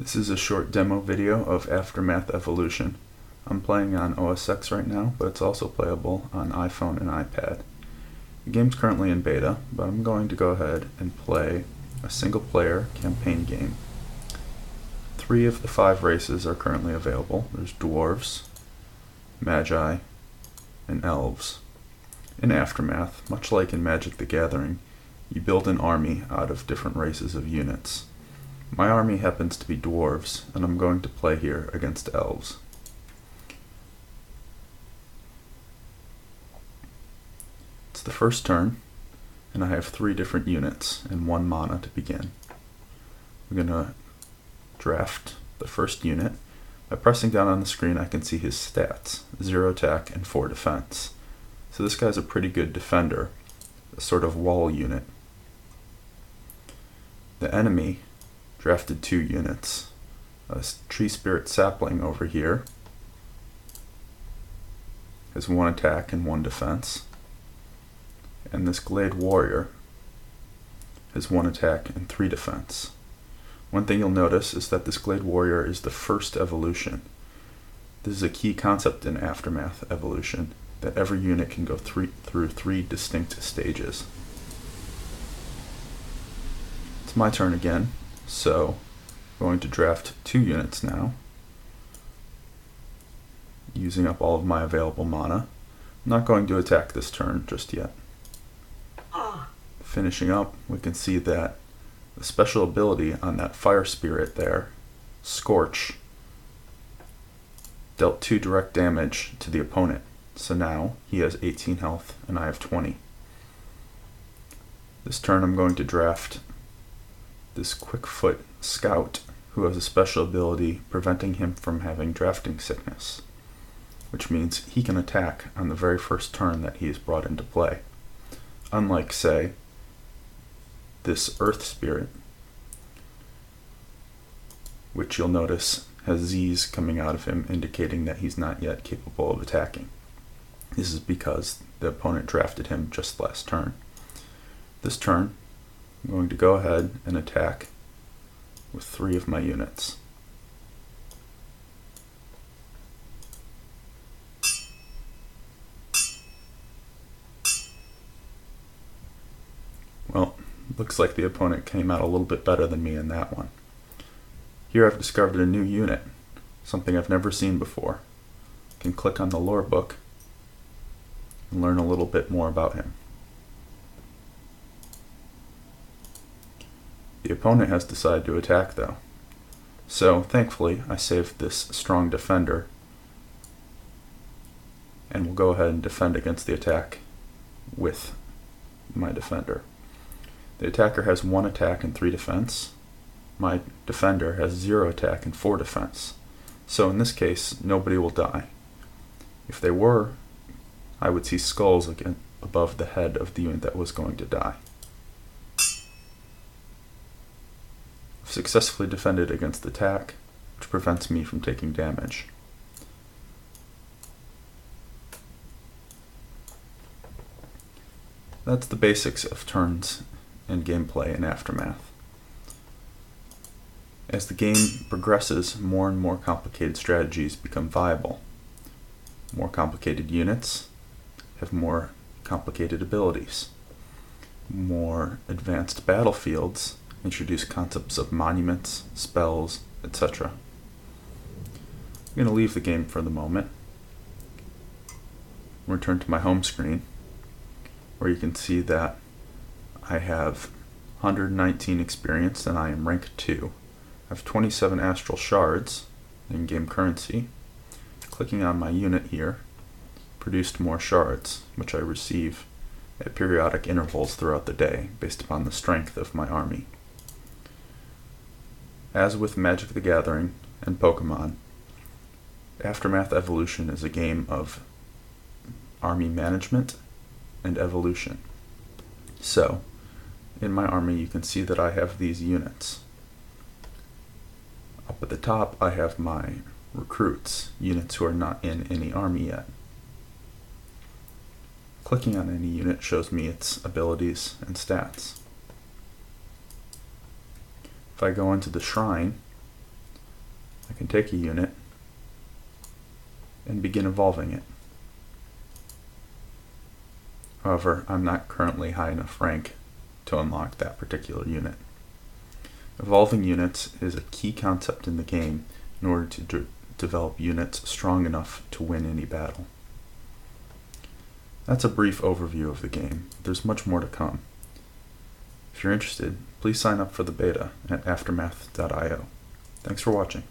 This is a short demo video of Aftermath Evolution. I'm playing on OS X right now, but it's also playable on iPhone and iPad. The game's currently in beta, but I'm going to go ahead and play a single-player campaign game. 3 of the 5 races are currently available. There's dwarves, magi, and elves. In Aftermath, much like in Magic the Gathering, you build an army out of different races of units. My army happens to be dwarves, and I'm going to play here against elves. It's the first turn, and I have 3 different units and 1 mana to begin. I'm going to draft the first unit. By pressing down on the screen, I can see his stats, 0 attack and 4 defense. So this guy's a pretty good defender, a sort of wall unit. The enemy drafted 2 units. A Tree Spirit Sapling over here has 1 attack and 1 defense. And this Glade Warrior has 1 attack and 3 defense. One thing you'll notice is that this Glade Warrior is the first evolution. This is a key concept in Aftermath Evolution, that every unit can go through 3 distinct stages. It's my turn again, so I'm going to draft 2 units now, using up all of my available mana. I'm not going to attack this turn just yet. Finishing up, we can see that the special ability on that Fire Spirit there, Scorch, dealt 2 direct damage to the opponent. So now he has 18 health and I have 20. This turn I'm going to draft this Quickfoot Scout, who has a special ability preventing him from having drafting sickness, which means he can attack on the very first turn that he is brought into play. Unlike, say, this Earth Spirit, which you'll notice has Z's coming out of him, indicating that he's not yet capable of attacking. This is because the opponent drafted him just last turn. This turn, I'm going to go ahead and attack with 3 of my units. Well, looks like the opponent came out a little bit better than me in that one. Here I've discovered a new unit, something I've never seen before. I can click on the lore book and learn a little bit more about him. The opponent has decided to attack though. So thankfully I saved this strong defender and will go ahead and defend against the attack with my defender. The attacker has 1 attack and 3 defense. My defender has 0 attack and 4 defense. So in this case, nobody will die. If they were, I would see skulls again above the head of the unit that was going to die. I've successfully defended against attack, which prevents me from taking damage. That's the basics of turns and gameplay in Aftermath. As the game progresses, more and more complicated strategies become viable. More complicated units have more complicated abilities. More advanced battlefields introduce concepts of monuments, spells, etc. I'm going to leave the game for the moment. Return to my home screen, where you can see that I have 119 experience and I am rank 2. I have 27 astral shards, in-game currency. Clicking on my unit here produced more shards, which I receive at periodic intervals throughout the day based upon the strength of my army. As with Magic the Gathering and Pokemon, Aftermath Evolution is a game of army management and evolution. So, in my army you can see that I have these units. Up at the top I have my recruits, units who are not in any army yet. Clicking on any unit shows me its abilities and stats. If I go into the shrine, I can take a unit and begin evolving it. However, I'm not currently high enough rank to unlock that particular unit. Evolving units is a key concept in the game in order to develop units strong enough to win any battle. That's a brief overview of the game. There's much more to come. If you're interested, please sign up for the beta at aftermath.io. Thanks for watching.